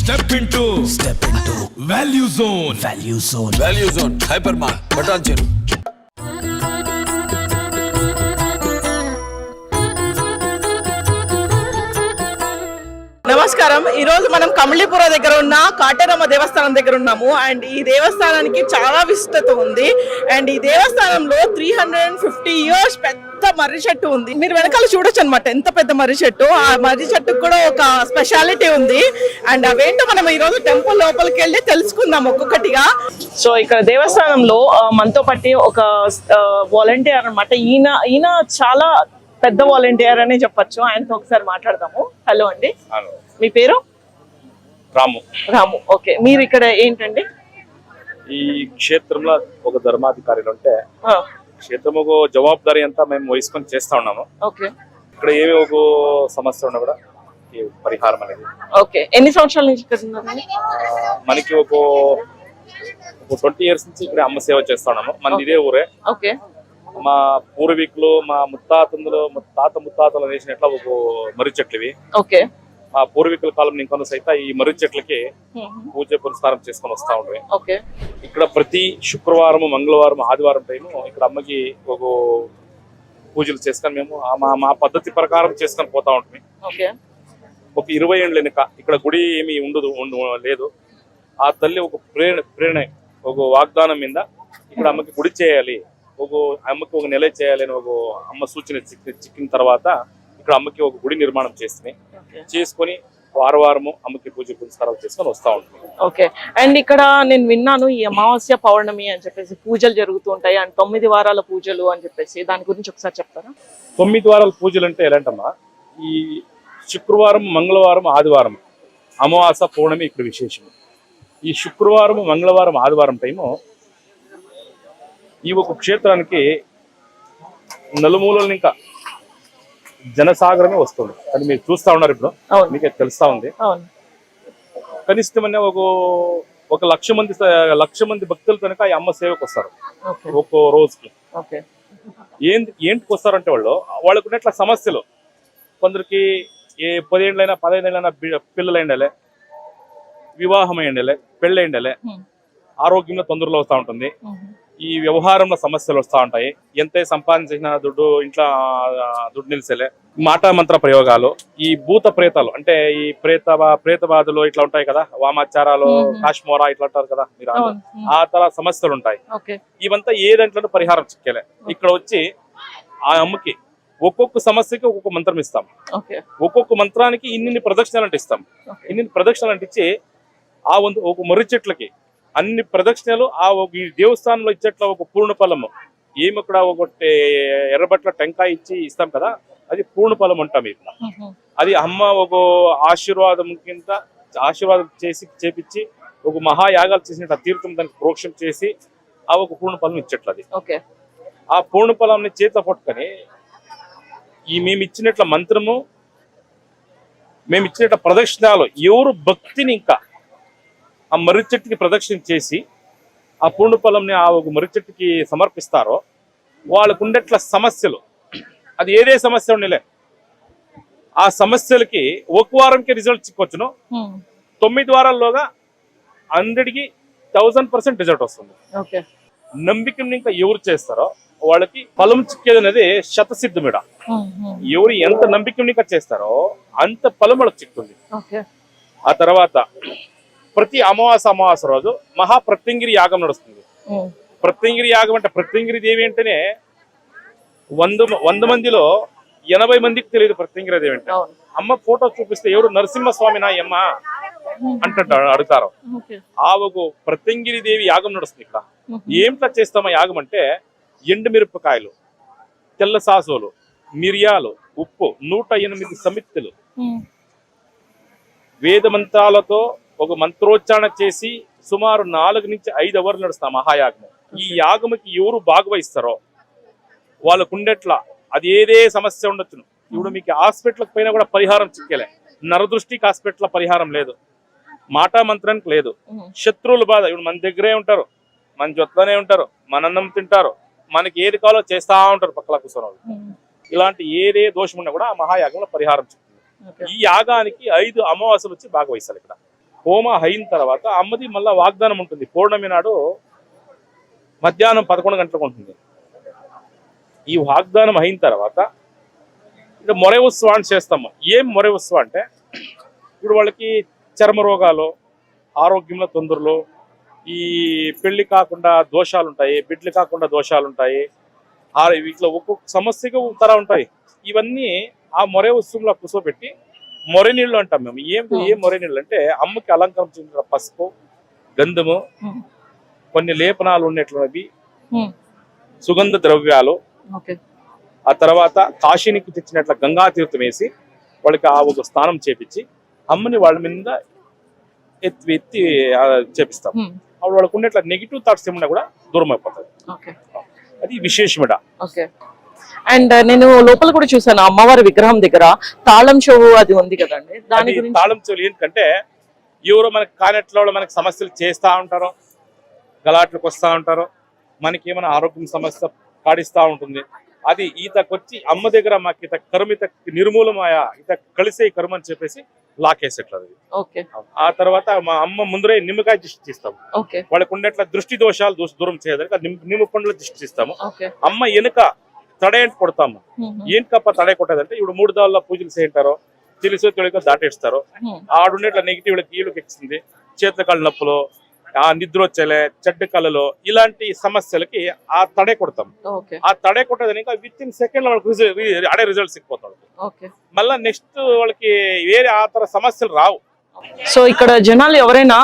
Step into Value Zone. Value Zone. Hypermart. Buttoncheru. నమస్కారం. ఈ రోజు మనం కమలీపుర దగ్గర ఉన్న కాటేరమ్మ దేవస్థానం దగ్గర ఉన్నాము. అండ్ ఈ దేవస్థానానికి చాలా విశిష్టత ఉంది. అండ్ ఈ దేవస్థానంలో 350 years పెద్ద మర్రి చెట్టు ఉంది. మీరు వెనకాల చూడొచ్చు అనమాట ఎంత పెద్ద మర్రి చెట్టు. ఆ మర్రి చెట్టుకు కూడా ఒక స్పెషాలిటీ ఉంది. అండ్ అవేంటో మనం ఈ రోజు టెంపుల్ లోపలికి వెళ్ళి తెలుసుకుందాం ఒక్కొక్కటిగా. సో ఇక్కడ దేవస్థానంలో మనతో పట్టి ఒక వాలంటీర్ అనమాట. ఈయన చాలా పెద్ద వాలంటీర్ అనే చెప్పొచ్చు. ఆయనతో ఒకసారి మాట్లాడదాము. హలో అండి, మీ పేరు? రాము. ఓకే, మీరు ఇక్కడ ఏంటండి? ఈ క్షేత్రంలో ఒక ధర్మాధికారులు ఉంటే క్షేత్రం ఒక జవాబుదారీ అంతా మేము వహించుకొని చేస్తా ఉన్నాము. ఓకే, ఇక్కడ ఏమి ఒక సమస్య ఉన్నా కూడా ఈ పరిహారం అనేది. ఓకే, ఎన్ని సంవత్సరాల నుంచి ఇక్కడ ఉన్నారు? మనకి ఒక 20 years నుంచి ఇక్కడ అమ్మ సేవ చేస్తా ఉన్నాము. మన ఇదే ఊరే. ఓకే, మా పూర్వీకులు మా ముత్తాతలు వేసినట్ల ఒక మర్రి చెట్లు ఇవి. ఓకే, మా పూర్వీకుల కాలం ఇంకొన సైతం ఈ మర్రి చెట్లకి పూజ పురస్కారం చేసుకొని వస్తా ఉండ్రి. ఓకే, ఇక్కడ ప్రతి శుక్రవారం, మంగళవారం, ఆదివారం టైము ఇక్కడ అమ్మకి ఒక పూజలు చేసుకొని మేము మా పద్ధతి ప్రకారం చేసుకొని పోతా ఉంటుంది. ఓకే, ఒక 20 ఏళ్ళ వెనుక ఇక్కడ గుడి ఏమి లేదు. ఆ తల్లి ఒక ప్రేరణ ఒక వాగ్దానం మీద ఇక్కడ అమ్మకి గుడి చేయాలి, అమ్మకి ఒక నెల చేయాలి అని ఒక అమ్మ సూచన చిక్కిన తర్వాత ఇక్కడ అమ్మకి ఒక గుడి నిర్మాణం చేసుకొని వారము అమ్మకి పూజ పురస్కారాలు చేసుకొని వస్తా ఉంటుంది. ఓకే, అండ్ ఇక్కడ నేను విన్నాను ఈ అమావాస్య పౌర్ణమి అని చెప్పేసి పూజలు జరుగుతూ ఉంటాయి. అండ్ 9 వారాల పూజలు అని చెప్పేసి దాని గురించి ఒకసారి చెప్తారా? 9 వారాల పూజలు అంటే ఎలాంటమ్మా, ఈ శుక్రవారం, మంగళవారం, ఆదివారం అమావాస్య పౌర్ణమి ఇక్కడ విశేషం. ఈ శుక్రవారం, మంగళవారం, ఆదివారం టైము ఈ ఒక క్షేత్రానికి నలుమూలలు ఇంకా జనసాగరమే వస్తుంది. కానీ మీరు చూస్తా ఉన్నారు, ఇప్పుడు మీకు తెలుస్తా ఉంది. కనిష్టమనే ఒక 1,00,000 మంది భక్తులు కనుక ఈ అమ్మ సేవకు వస్తారు ఒక్కో రోజుకి. ఏంటికి వస్తారంటే వాళ్ళకు ఉన్నట్ల సమస్యలు, కొందరికి 10 ఏళ్ళైనా 15 ఏళ్ళైనా పిల్లలైండలే, వివాహం అయ్యండలే, పెళ్ళైండలే, ఆరోగ్యంలో తొందరలో వస్తూ ఉంటుంది, ఈ వ్యవహారంలో సమస్యలు వస్తూ ఉంటాయి, ఎంత సంపాదించిన దుడ్డు ఇంట్లో దుడ్డు నిలిసేలే, మాట మంత్ర ప్రయోగాలు, ఈ భూత ప్రేతాలు అంటే ఈ ప్రేతబాధలు ఇట్లా ఉంటాయి కదా, వామాచారాలు, కాశ్మోరా ఇట్లా ఉంటారు కదా మీరు, ఆ తర సమస్యలు ఉంటాయి. ఇవంతా ఏ దాంట్లో పరిహారం చిక్కేలే. ఇక్కడ వచ్చి ఆ అమ్మకి ఒక్కొక్క సమస్యకి ఒక్కొక్క మంత్రం ఇస్తాం. ఒక్కొక్క మంత్రానికి ఇన్ని ప్రదక్షిణాలు అంటే ఇస్తాం. ఇన్ని ప్రదక్షిణాలు అంటే ఇచ్చి ఆ ఒక మర్రి చెట్లకి అన్ని ప్రదక్షిణలు ఈ దేవస్థానంలో ఇచ్చేట్ల ఒక పూర్ణఫలము ఏమి అక్కడ ఒకటి ఎర్రబట్ల టెంకాయ ఇచ్చి ఇస్తాం కదా, అది పూర్ణఫలం అంటాం. ఇట్లా అది అమ్మ ఒక ఆశీర్వాదం చేపించి ఒక మహాయాగాలు చేసినట్టు తీర్థం దానికి ప్రోక్షం చేసి ఆ ఒక పూర్ణఫలం ఇచ్చేట్లది. ఆ పూర్ణఫలాన్ని చేతిలో పట్టుకొని మేము ఇచ్చినట్ల మంత్రము, మేము ఇచ్చినట్ల ప్రదక్షిణాలు ఎవరు భక్తిని ఇంకా ఆ మర్రి చెట్టుకి ప్రదక్షిణ చేసి ఆ పూర్ణఫలంని ఆ ఒక మర్రి చెట్టుకి సమర్పిస్తారో వాళ్ళకు ఉండేట్ల సమస్యలు, అది ఏదే సమస్య ఉండలే, ఆ సమస్యలకి ఒక వారంకి రిజల్ట్ చిక్కొచ్చును. 9 వారాల్లోగా 100కి 1000% రిజల్ట్ వస్తుంది. నమ్మికని ఇంకా ఎవరు చేస్తారో వాళ్ళకి ఫలం చిక్కేది అనేది శతసిద్ధమిడ. ఎవరు ఎంత నమ్మికని ఇంకా చేస్తారో అంత ఫలం వాళ్ళకి చిక్తుంది. ఆ తర్వాత ప్రతి అమావాస్య రోజు మహాప్రత్యంగిరి యాగం నడుస్తుంది. ప్రత్యంగిరి యాగం అంటే ప్రత్యంగిరి దేవి అంటేనే 100 మందిలో 80 మందికి తెలియదు ప్రత్యంగిరి దేవి అంటే. అమ్మ ఫోటో చూపిస్తే ఎవరు నరసింహస్వామి నా అమ్మ అంటారు, అడుగుతారు. ఆ ఒక ప్రత్యంగిరి దేవి యాగం నడుస్తుంది. ఇక్కడ ఏమిట్లా చేస్తామా యాగం అంటే ఎండుమిరపకాయలు, తెల్ల సాసోలు, మిరియాలు, ఉప్పు, 108 సమిత్తులు, వేద మంత్రాలతో ఒక మంత్రోచ్చారణ చేసి సుమారు 4 నుంచి 5 అవర్లు నడుస్తాం మహాయాగము. ఈ యాగముకి ఎవరు భాగవహిస్తారో వాళ్ళకు ఉండేట్లా అది ఏదే సమస్య ఉండొచ్చును. ఇప్పుడు మీకు హాస్పిటల్కి పోయినా కూడా పరిహారం చిక్కేలే. నరదృష్టికి హాస్పిటల్ పరిహారం లేదు, మాట మంత్రానికి లేదు, శత్రువుల బాధ ఇప్పుడు మన దగ్గరే ఉంటారు, మన జొత్తనే ఉంటారు, మన అన్నం తింటారు, మనకి ఏది కావాలో చేస్తా ఉంటారు పక్కల కూర్చొని వాళ్ళు. ఇలాంటి ఏదే దోషం ఉన్నా కూడా ఆ మహాయాగంలో పరిహారం చిక్కింది. ఈ యాగానికి 5 అమావాస్యలు వచ్చి భాగవహిస్తారు. ఇక్కడ హోమ అయిన తర్వాత అమ్మది మళ్ళా వాగ్దానం ఉంటుంది. పౌర్ణమి నాడు మధ్యాహ్నం 11 గంటలకు ఉంటుంది. ఈ వాగ్దానం అయిన తర్వాత ఇక మొర ఉత్సవాన్ని చేస్తాము. ఏం మొర ఉత్సవం అంటే ఇప్పుడు వాళ్ళకి చర్మ రోగాలు, ఆరోగ్యంలో తొందరలు, ఈ పెళ్లి కాకుండా దోషాలు ఉంటాయి, బిడ్డలు కాకుండా దోషాలు ఉంటాయి, ఇట్లా ఒక్కొక్క సమస్యగా తర ఉంటాయి. ఇవన్నీ ఆ మొర ఉత్సవంలో కూర్చోబెట్టి మొర నీళ్ళు అంటాం మేము. ఏం మొర నీళ్ళు అంటే అమ్మకి అలంకరించిన పసుపు, గంధము, కొన్ని లేపనాలు ఉన్నట్లున్నవి, సుగంధ ద్రవ్యాలు, ఆ తర్వాత కాశీనికి తెచ్చినట్ల గంగా తీర్థం వేసి వాళ్ళకి ఆ ఒక స్నానం చేపించి అమ్మని వాళ్ళ మీద ఎత్తి చేపిస్తాం. అప్పుడు వాళ్ళకు ఉన్నట్ల నెగిటివ్ థాట్స్ ఏమన్నా కూడా దూరం అయిపోతుంది. అది విశేషమిట. అండ్ నేను లోపల కూడా చూసాను అమ్మవారి విగ్రహం దగ్గర తాళం చెవు అది ఉంది కదండి. దాని గురించి తాళం చెవులు ఏంటంటే ఎవరో మనకి కానట్లో మనకి సమస్యలు చేస్తా ఉంటారో, గలాట్లకు వస్తూ ఉంటారో, మనకి ఏమైనా ఆరోగ్యం సమస్య కాడిస్తూ ఉంటుంది. అది ఈతకొచ్చి అమ్మ దగ్గర మాకు ఇత కరుమ ఇత నిర్మూలమాయా ఇత కలిసే కరుమ అని చెప్పేసి లాకేసేట్లేదు. ఆ తర్వాత మా అమ్మ ముందరే నిమ్మకాయ దిష్టి తీస్తాము. వాళ్ళకు ఉండేట్ల దృష్టి దోషాలు దూరం చేయడానికి నిమ్మ పండ్ల దిష్టి తీస్తాము. అమ్మ వెనుక తడేంటి కొడతాము. ఏంటికప్ప తడే కొట్టేదంటే ఇప్పుడు 3 దాళ్ళ పూజలు చేయింటారో తెలుసో తెలియక దాటేస్తారు. ఆడుండేట్ల నెగిటివ్ వీళ్ళకి ఎక్కింది, చేతుల కాళ్ళ నొప్పులు, ఆ నిద్ర వచ్చేలే, చెడ్డ కళలు, ఇలాంటి సమస్యలకి ఆ తడే కొడతాం. ఆ తడే కొట్టేదని ఇంకా విత్ ఇన్ సెకండ్ వాళ్ళకి అడే రిజల్ట్స్ ఇచ్చిపోతాడు. మళ్ళా నెక్స్ట్ వాళ్ళకి వేరే ఆ తర సమస్యలు రావు. సో ఇక్కడ జనాలు ఎవరైనా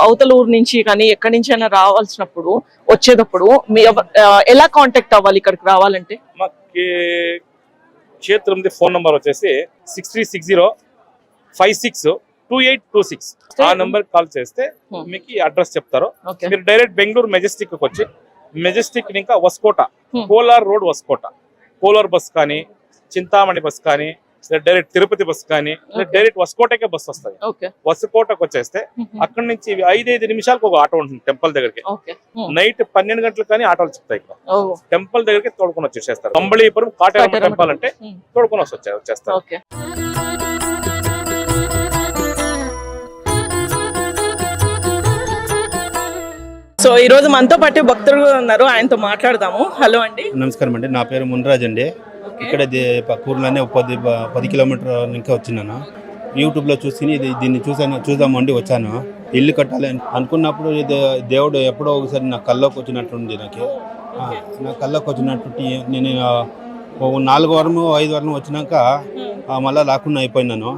అవతల ఊరు నుంచి కానీ ఎక్కడి నుంచి అయినా రావాల్సినప్పుడు వచ్చేటప్పుడు ఎలా కాంటాక్ట్ అవ్వాలి ఇక్కడికి రావాలంటే? మాకి క్షేత్రం ఫోన్ నంబర్ వచ్చేసి 6360562826. ఆ నంబర్ కాల్ చేస్తే మీకు అడ్రస్ చెప్తారు. మీరు డైరెక్ట్ బెంగళూరు మెజెస్టిక్ వచ్చి మెజెస్టిక్ ఇంకా వస్కోట, కోలార్ రోడ్ వస్కోట, కోలార్ బస్ కానీ, చింతామణి బస్ కానీ, డైరెక్ట్ తిరుపతి బస్ కానీ, డైరెక్ట్ వస్కోటకే బస్ వస్తుంది. వస్కోటకు వచ్చేస్తే అక్కడి నుంచి 5 నిమిషాలకు ఒక ఆటో ఉంటుంది టెంపుల్ దగ్గరికి. నైట్ 12 గంటలకు కానీ ఆటోలు చెప్తాయి. ఇక్కడ టెంపుల్ దగ్గరికి తోడుకొని వచ్చేస్తారు. కంబళీపురం కాటేరమ్మ టెంపుల్ అంటే తోడుకొని వచ్చేస్తారు. సో ఈ రోజు మనతో పాటు భక్తులు ఉన్నారు, ఆయనతో మాట్లాడదాము. హలో అండి. నమస్కారం అండి, నా పేరు మున్రాజ్ అండి. ఇక్కడ కూరలోనే 10 కిలోమీటర్ ఇంకా వచ్చినాను. యూట్యూబ్లో చూసి దీన్ని చూద్దామండి వచ్చాను. ఇల్లు కట్టాలి అనుకున్నప్పుడు దేవుడు ఎప్పుడో ఒకసారి నా కల్లోకి వచ్చినట్టుంది. నా కల్లోకి వచ్చినట్టు నేను 4 వారము 5 వారం వచ్చినాక మళ్ళీ రాకుండా అయిపోయినాను.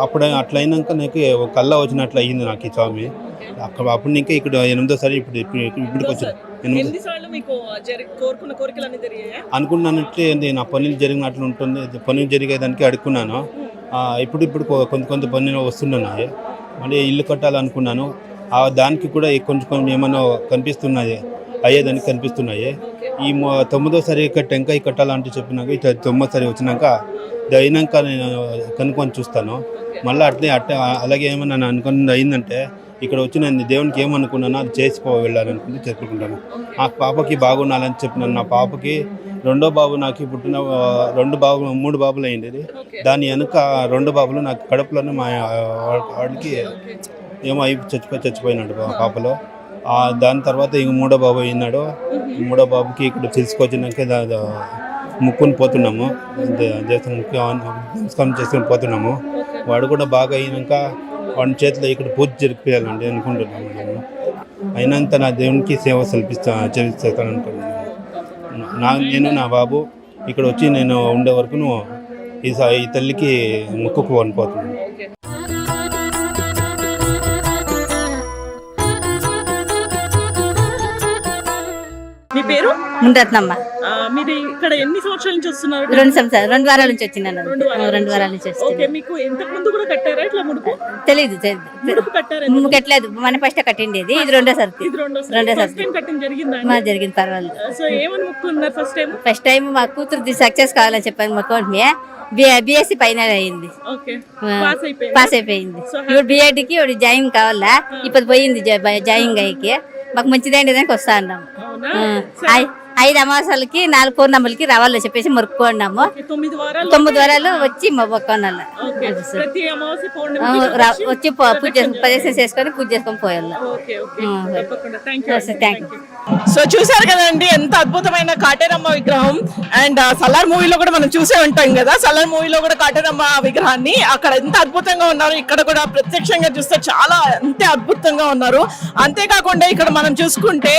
అప్పుడు అట్లా అయినాక నాకు కళ్ళ వచ్చినట్లు అయ్యింది నాకు ఈ స్వామి. అప్పుడు ఇంకా ఇక్కడ 8వ సారి ఇప్పటికి వచ్చాను. అనుకున్నట్లే నా పనులు జరిగినట్లు ఉంటుంది. పనులు జరిగేదానికి అడుక్కున్నాను. ఇప్పుడు కొంత పనులు వస్తున్నాయి. మళ్ళీ ఇల్లు కట్టాలనుకున్నాను. దానికి కూడా కొంచెం ఏమన్నా కనిపిస్తున్నాయి, అయ్యేదానికి కనిపిస్తున్నాయి. ఈ 9వ సారి టెంకాయ కట్టాలంటే చెప్పినాక ఇట్లా 9వ సారి వచ్చినాక అయినాక నేను కనుక్కొని చూస్తాను. మళ్ళీ అలాగే ఏమన్నా అనుకున్నది అయిందంటే ఇక్కడ వచ్చి నేను దేవునికి ఏమనుకున్నానో అది చేసిపో వెళ్ళాలనుకుంటే చెప్పుకుంటాను. ఆ పాపకి బాగుండాలని చెప్పినాను. నా పాపకి 2వ బాబు నాకు పుట్టిన 3 బాబులు అయింది. దాని వెనుక 2 బాబులు నాకు కడుపులోనే మా వాడికి ఏమో చచ్చిపోయినాడు పాపలో. దాని తర్వాత ఇంక 3వ బాబు అయినాడు. 3వ బాబుకి ఇక్కడ తీసుకొచ్చినాక ముక్కుని పోతున్నాము, నమస్కారం చేసుకొని పోతున్నాము. వాడు కూడా బాగా అయినాక వాడి చేతిలో ఇక్కడ పూజ జరిపియాలండి అనుకుంటున్నాము. నేను అయినంత నా దేవునికి సేవ చేస్తాను అనుకుంటున్నాను. నేను నా బాబు ఇక్కడ వచ్చి నేను ఉండే వరకు ఈ తల్లికి ముక్కుకు వనిపోతున్నాను. మీ పేరు? ముందరత్నమ్మ. మీరు ఇక్కడ ఎన్ని సంవత్సరాల నుంచి వస్తున్నారు? 2 వారాల నుంచి వచ్చినాను. 2 వారాల నుంచి ఓకే. మీకు ఇంతకు ముందు కూడా కట్టారా ఇట్లా ముడుపు? తెలీదు, కట్టలేదు. మన ఫస్ట్ కట్టిండేది, ఇది 2వ సారి. జరిగింది, పర్వాలేదు. ఫస్ట్ టైం మా కూతురు సక్సెస్ కావాలని చెప్పాను. మా కోటి బిఎస్సి ఫైనల్ అయింది, పాస్ అయిపోయింది. ఇప్పుడు బిఎడ్కి జాయిన్ కావాలా, ఇప్పుడు పోయింది జాయిన్ అయ్యి. మాకు మంచిదండి దానికి వస్తా అన్నాము. 5 అమావాసాలకి 4 పూర్ణములకి రావాలని చెప్పేసి మొక్కుకున్నాము. 9 వారాలు వచ్చి మొక్కుకోనాలి. వచ్చి ప్రదక్షిణ చేసుకొని పూజ చేసుకొని పోయాలి. సో చూసారు కదండి ఎంత అద్భుతమైన కాటేరమ్మ విగ్రహం. అండ్ సలార్ మూవీలో కూడా మనం చూసే ఉంటాం కదా, సలార్ మూవీలో కూడా కాటేరమ్మ విగ్రహాన్ని అక్కడ ఎంత అద్భుతంగా ఉన్నారు, ఇక్కడ కూడా ప్రత్యక్షంగా చూస్తే చాలా అంతే అద్భుతంగా ఉన్నారు. అంతేకాకుండా ఇక్కడ మనం చూసుకుంటే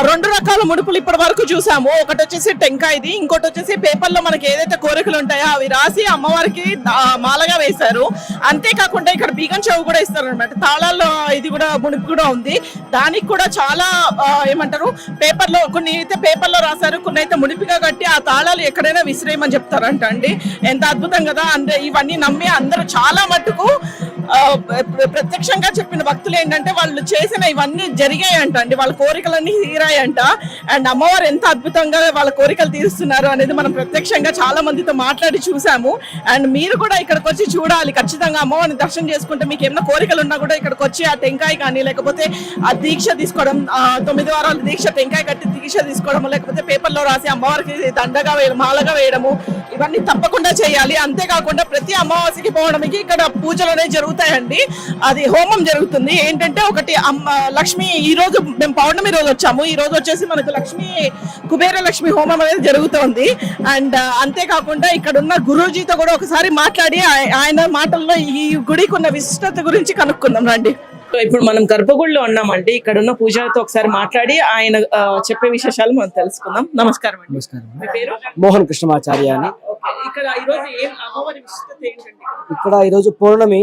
2 రకాల ముడుపులు ఇప్పటి వరకు చూసాము. ఒకటి వచ్చేసి టెంకాయది, ఇంకోటి వచ్చేసి పేపర్లో మనకి ఏదైతే కోరికలు ఉంటాయో అవి రాసి అమ్మవారికి మాలగా వేశారు. అంతేకాకుండా ఇక్కడ బీగం చెవు కూడా ఇస్తారు అనమాట. తాళాల్లో ఇది కూడా ముడుపు కూడా ఉంది. దానికి కూడా చాలా ఏమంటారు పేపర్లో, కొన్ని అయితే పేపర్లో రాశారు, కొన్ని అయితే ముడిపిగా కట్టి ఆ తాళాలు ఎక్కడైనా విసిరేయమని చెప్తారంట అండి. ఎంత అద్భుతం కదా. అంటే ఇవన్నీ నమ్మి అందరూ చాలా మట్టుకు ప్రత్యక్షంగా చెప్పిన భక్తులు ఏంటంటే వాళ్ళు చేసిన ఇవన్నీ జరిగాయంట అండి, వాళ్ళ కోరికలన్నీ తీరాయంట. అండ్ అమ్మవారు ఎంత అద్భుతంగా వాళ్ళ కోరికలు తీరుస్తున్నారు అనేది మనం ప్రత్యక్షంగా చాలా మందితో మాట్లాడి చూసాము. అండ్ మీరు కూడా ఇక్కడికి వచ్చి చూడాలి ఖచ్చితంగా. అమ్మవారిని దర్శనం చేసుకుంటే మీకు ఏమైనా కోరికలు ఉన్నా కూడా ఇక్కడికి వచ్చి ఆ టెంకాయ కానీ లేకపోతే ఆ దీక్ష తీసుకోవడం, 9 వారాల దీక్ష, టెంకాయ కట్టి దీక్ష తీసుకోవడము, లేకపోతే పేపర్లో రాసి అమ్మవారికి దండగా వేయడం, మాలగా వేయడము, ఇవన్నీ తప్పకుండా చేయాలి. అంతేకాకుండా ప్రతి అమావాస్యకి పౌర్ణమికి ఇక్కడ పూజలు అనేవి జరుగుతాయండి. అది హోమం జరుగుతుంది. ఏంటంటే ఒకటి లక్ష్మి, ఈ రోజు మేము పౌర్ణమి రోజు వచ్చాము, ఈ రోజు వచ్చేసి మనకు లక్ష్మి కుబేర లక్ష్మి హోమం అనేది జరుగుతోంది. అండ్ అంతేకాకుండా ఇక్కడ ఉన్న గురూజీతో కూడా ఒకసారి మాట్లాడి ఆయన మాటల్లో ఈ గుడికి ఉన్న విశిష్టత గురించి కనుక్కుందాం రండి. ఇప్పుడు మనం గర్భగుడిలో ఉన్నామండి. ఇక్కడ ఉన్న పూజారితో ఒకసారి మాట్లాడి ఆయన చెప్పే విశేషాలు మనం తెలుసుకుందాం. నమస్కారం అండి. మీ పేరు? మోహన్ కృష్ణమాచార్య అని. ఇక్కడ ఈరోజు ఏం అమ్మవారి విశిష్టత ఏంటండి? ఇక్కడ ఈరోజు పౌర్ణమి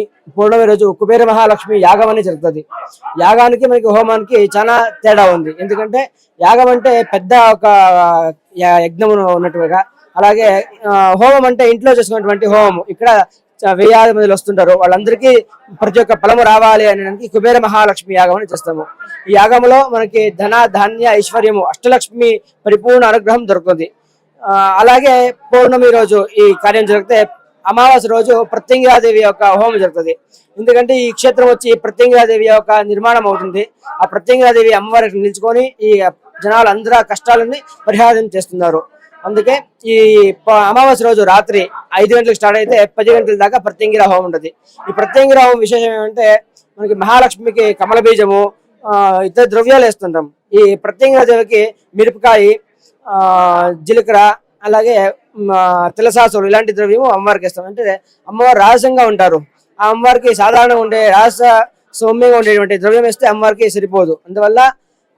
రోజు కుబేర మహాలక్ష్మి యాగం అనేది జరుగుతుంది. యాగానికి మనకి హోమానికి చాలా తేడా ఉంది. ఎందుకంటే యాగం అంటే పెద్ద ఒక యజ్ఞం ఉన్నట్టుగా, అలాగే హోమం అంటే ఇంట్లో చేసుకున్నటువంటి హోమం. ఇక్కడ 1000 మంది వస్తుంటారు, వాళ్ళందరికీ ప్రతి ఒక్క ఫలము రావాలి అనడానికి కుబేర మహాలక్ష్మి యాగం అని చేస్తాము. ఈ యాగంలో మనకి ధన ధాన్య ఐశ్వర్యము అష్టలక్ష్మి పరిపూర్ణ అనుగ్రహం దొరుకుతుంది. అలాగే పౌర్ణమి రోజు ఈ కార్యం జరిగితే అమావాస్య రోజు ప్రత్యంగిరాదేవి యొక్క హోమం జరుగుతుంది. ఎందుకంటే ఈ క్షేత్రం వచ్చి ప్రత్యంగిరాదేవి యొక్క నిర్మాణం అవుతుంది. ఆ ప్రత్యంగిరాదేవి అమ్మవారికి నిలుచుకొని ఈ జనాలందరూ కష్టాలని పరిహారం చేస్తున్నారు. అందుకే ఈ అమావాస్య రోజు రాత్రి 5 గంటలకు స్టార్ట్ అయితే 10 గంటల దాకా ప్రత్యంగిరా హోమం ఉంటుంది. ఈ ప్రత్యంగిరా హోమం విశేషం ఏమంటే మనకి మహాలక్ష్మికి కమల బీజము, ఇతర ద్రవ్యాలు వేస్తుంటాం. ఈ ప్రత్యంగిరాదేవికి మిరపకాయ, జీలకర్ర, అలాగే తిలసాసులు ఇలాంటి ద్రవ్యము అమ్మవారికి ఇస్తాం. అంటే అమ్మవారు రహస్యంగా ఉంటారు. ఆ అమ్మవారికి సాధారణంగా ఉండే రహస్య సౌమ్యంగా ఉండేటువంటి ద్రవ్యం ఇస్తే అమ్మవారికి సరిపోదు. అందువల్ల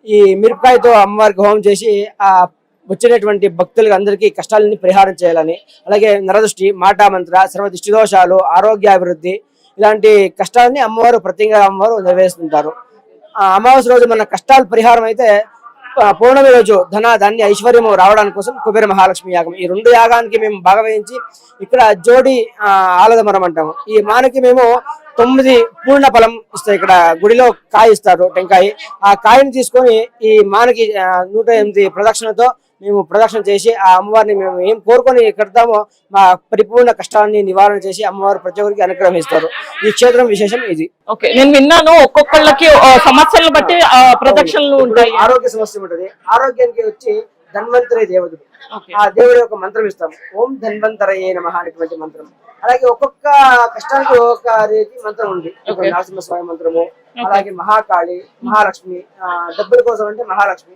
ఈ మిరపకాయతో అమ్మవారికి హోమం చేసి ఆ వచ్చినటువంటి భక్తులకి అందరికీ కష్టాలని పరిహారం చేయాలని, అలాగే నరదృష్టి, మాటామంత్ర, సర్వ దృష్టి దోషాలు, ఆరోగ్యాభివృద్ధి ఇలాంటి కష్టాలని అమ్మవారు ప్రత్యేకంగా అమ్మవారు నెరవేరుస్తుంటారు. అమావాస్య రోజు మన కష్టాలు పరిహారం అయితే పౌర్ణమి రోజు ధన ధాన్య ఐశ్వర్యము రావడానికి కోసం కుబేర మహాలక్ష్మి యాగం. ఈ 2 యాగానికి మేము భాగవహించి ఇక్కడ జోడి ఆలద మరం అంటాము. ఈ మానకి మేము 9 పూర్ణ ఫలం ఇస్తాయి. ఇక్కడ గుడిలో కాయ ఇస్తారు, టెంకాయ. ఆ కాయని తీసుకొని ఈ మానకి 108 ప్రదక్షిణతో మేము ప్రదక్షిణ చేసి ఆ అమ్మవారిని మేము ఏం కోరుకొని కడతామో మా పరిపూర్ణ కష్టాన్ని నివారణ చేసి అమ్మవారు ప్రతి ఒక్కరికి అనుగ్రహిస్తారు. ఈ క్షేత్రం విశేషం ఇది. ఓకే, నేను విన్నాను ఒక్కొక్కళ్ళకి సమస్యలను బట్టి ప్రదక్షిణలు ఉంటాయి. ఆరోగ్య సమస్య ఉంటుంది. ఆరోగ్యానికి వచ్చి ధన్వంతరి దేవుడు, ఆ దేవుడి యొక్క మంత్రం ఇస్తాం. ఓం ధన్వంతరయే నమః అనేటువంటి మంత్రం. అలాగే ఒక్కొక్క కష్టానికి ఒక్కొక్క రీతి మంత్రం ఉంది. నరసింహస్వామి మంత్రము, అలాగే మహాకాళి, మహాలక్ష్మి, డబ్బుల కోసం అంటే మహాలక్ష్మి.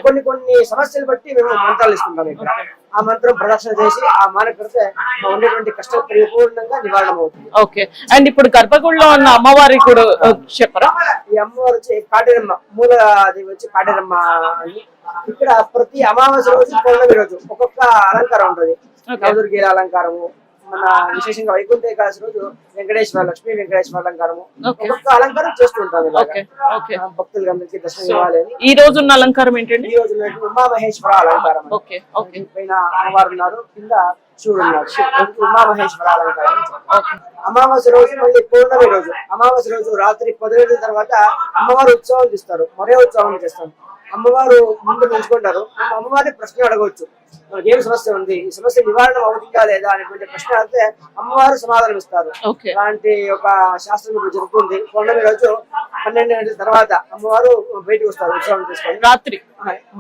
కొన్ని సమస్యలు బట్టి మేము మంత్రాలు ఇస్తుంటాం. ఇక్కడ ఆ మంత్రం ప్రదక్షిణ చేసి ఆ మానకడితే ఉండేటువంటి కష్టం పరిపూర్ణంగా నివారణ అవుతుంది. ఓకే, అండ్ ఇప్పుడు గర్భగుడిలో ఉన్న అమ్మవారి కూడా చెప్పరా? ఈ అమ్మవారు వచ్చి కాటేరమ్మ, మూల దేవి వచ్చి కాటేరమ్మ అని. ఇక్కడ ప్రతి అమావాస్య రోజు పౌర్ణమి రోజు ఒక్కొక్క అలంకారం ఉంటుంది. చౌదుర్గీల అలంకారము, మన విశేషంగా వైకుంఠ ఏకాదశి రోజు వెంకటేశ్వర లక్ష్మీ వెంకటేశ్వర అలంకారము, ఒక్కొక్క అలంకారం చేస్తుంటాం భక్తులకి అందరికీ దర్శనం ఇవ్వాలి అని. ఈ రోజు ఉన్న అలంకారం ఏంటండి? ఈ రోజు ఉమామహేశ్వర అలంకారం. పైన అమ్మవారు ఉన్నారు, కింద శివుడు ఉన్నారు. ఉమామహేశ్వర అలంకారం. అమావాస్య రోజు మళ్ళీ పౌర్ణమి రోజు, అమావాస్య రోజు రాత్రి 10 గంటల తర్వాత అమ్మవారు ఉత్సవం తీస్తారు. మరే ఉత్సవం చేస్తాం. అమ్మవారు ముందు నిలుచుకుంటారు. అమ్మవారిని ప్రశ్న అడగవచ్చు, మనకి ఏం సమస్య ఉంది, ఈ సమస్య నివారణ అవుతుందా లేదా అనేటువంటి ప్రశ్న అడిగితే అమ్మవారు సమాధానం ఇస్తారు. అలాంటి ఒక శాస్త్రం ఇప్పుడు జరుగుతుంది. పౌర్ణమి రోజు 12 గంటల తర్వాత అమ్మవారు బయటకు వస్తారు ఉత్సవం తీసుకొని. రాత్రి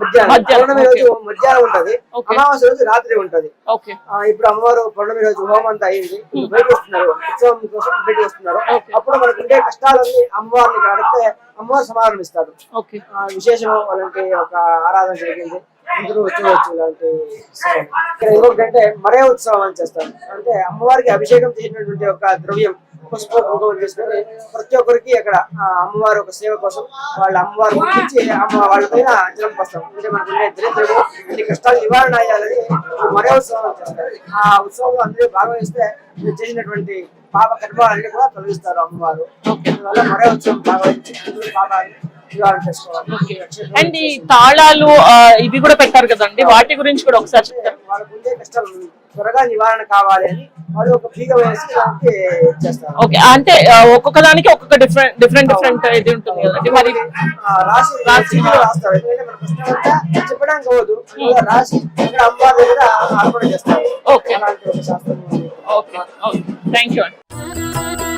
మధ్యాహ్నం పౌర్ణమి రోజు మధ్యాహ్నం ఉంటది, Okay. అమావాస్య రోజు రాత్రి ఉంటది. ఓకే ఇప్పుడు అమ్మవారు పౌర్ణమి రోజు హోమం అంతా అయింది, ఇప్పుడు బయటకు వస్తున్నారు, ఉత్సవం కోసం బయటకు వస్తున్నారు. అప్పుడు మనకు ఉండే కష్టాలన్నీ అమ్మవారిని ఇక్కడ అడిగితే అమ్మవారు సమాధానం ఇస్తారు. ఓకే విశేషం అలాంటి ఒక ఆరాధన జరిగింది, అందరూ వచ్చి ఇలాంటి ఉత్సవం. ఇక్కడ ఇంకొకటంటే మరే ఉత్సవం అని చేస్తారు, అంటే అమ్మవారికి అభిషేకం చేసినటువంటి ఒక ద్రవ్యం పసుపు కుంకుమ చేసుకొని ప్రతి ఒక్కరికి అక్కడ అమ్మవారి ఒక సేవ కోసం వాళ్ళ అమ్మవారు గురించి వాళ్ళ పైన జలం పోస్తాం. అంటే మనకు దరిద్రము అన్ని కష్టాలు నివారణ అయ్యాలని మరే ఉత్సవం చేస్తారు. ఆ ఉత్సవంలో అందరూ భాగవహిస్తే చేసినటువంటి పాప కర్మాలన్నీ కూడా తొలగిస్తారు అమ్మవారు. అందువల్ల మరే ఉత్సవం భాగవహించి అందరూ పాపాలని నివారణ చేసుకోవాలి. అండ్ ఈ తాళాలు ఇవి కూడా పెట్టారు కదండి, వాటి గురించి కూడా ఒకసారి చెప్తారు. వాళ్ళకు ఉండే కష్టాలు త్వరగా నివారణ కావాలి అని వాళ్ళు ఒక బీగ వేసి దానికి చేస్తారు. ఓకే, అంటే ఒక్కొక్క దానికి ఒక్కొక్క డిఫరెంట్ ఇది ఉంటుంది కదండి. మరి రాసి రాస్తారు, ఎందుకంటే మన కష్టం అంతా చెప్పడానికి అవ్వదు, రాసి ఇక్కడ అమ్మవారి దగ్గర అర్పణ చేస్తారు. ఓకే, అలాంటి ఒక శాస్త్రం. ఓకే, థ్యాంక్ యూ అండి.